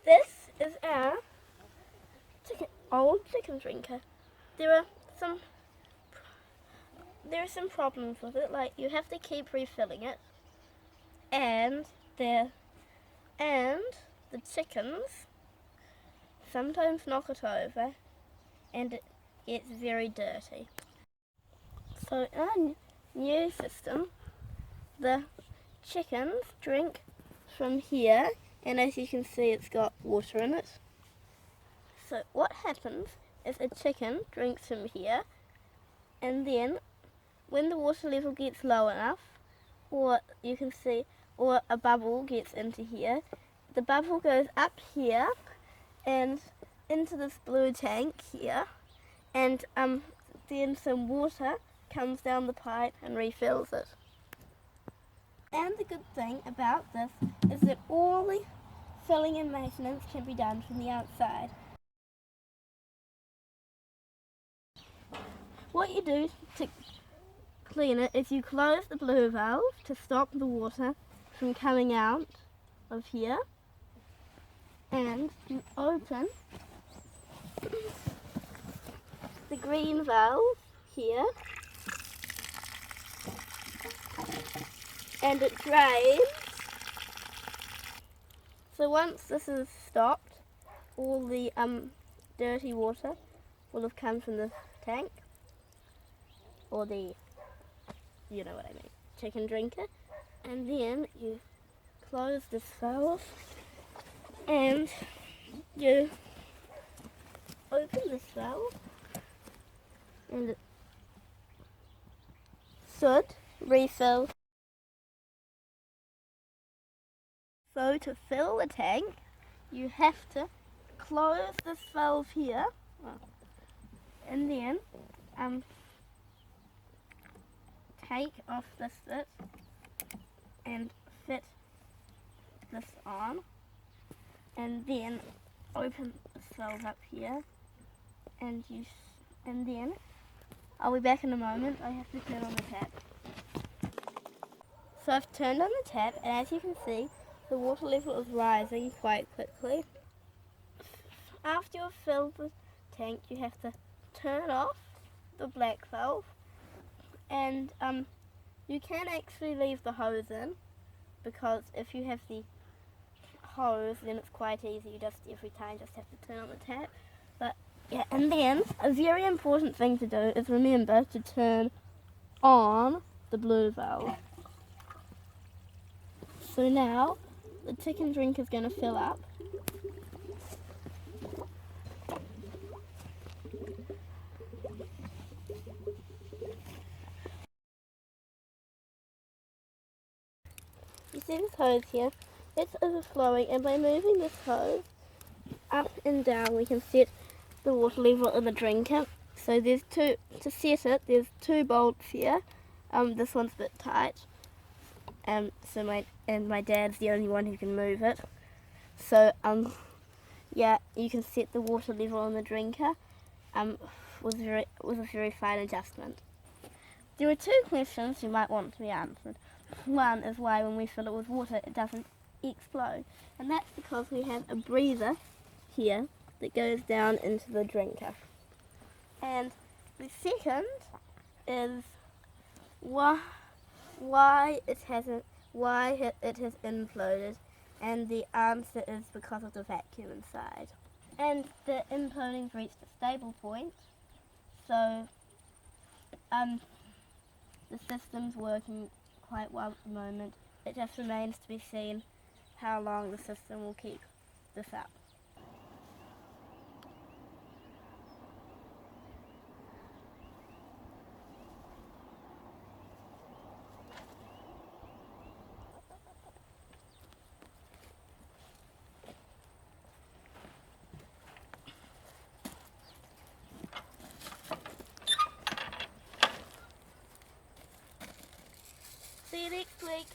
This is our old chicken drinker. There are some problems with it, like you have to keep refilling it, and the chickens sometimes knock it over, and it gets very dirty. So in our new system, the chickens drink from here, and as you can see, it's got water in it. So what happens is a chicken drinks from here, and then when the water level gets low enough, or you can see, or a bubble gets into here, the bubble goes up here and into this blue tank here, and then some water comes down the pipe and refills it. And the good thing about this is that all the filling and maintenance can be done from the outside. What you do to clean it is you close the blue valve to stop the water from coming out of here, and you open the green valve here, and it drains. So once this is stopped, all the dirty water will have come from the tank, or the, you know what I mean, chicken drinker. And then you close this valve and you open this valve, and it should refill. So to fill the tank, you have to close this valve here, and then take off this bit and fit this on, and then open this valve up here, and then I'll be back in a moment. I have to turn on the tap. So I've turned on the tap, and as you can see, the water level is rising quite quickly. After you've filled the tank, you have to turn off the black valve, and you can actually leave the hose in, because if you have the hose, then it's quite easy. You just every time just have to turn on the tap. But yeah, and then a very important thing to do is remember to turn on the blue valve. So now the chicken drink is going to fill up. You see this hose here? It's overflowing, and by moving this hose up and down, we can set the water level in the drinker. So there's to set it, there's two bolts here. This one's a bit tight. So my dad's the only one who can move it. So yeah, you can set the water level in the drinker with a very fine adjustment. There are two questions you might want to be answered. One is why when we fill it with water it doesn't explode, and that's because we have a breather here that goes down into the drinker. And the second is why it has imploded, and the answer is because of the vacuum inside. And the imploding's reached a stable point, so the system's working quite well at the moment. It just remains to be seen how long the system will keep this up. See you next week.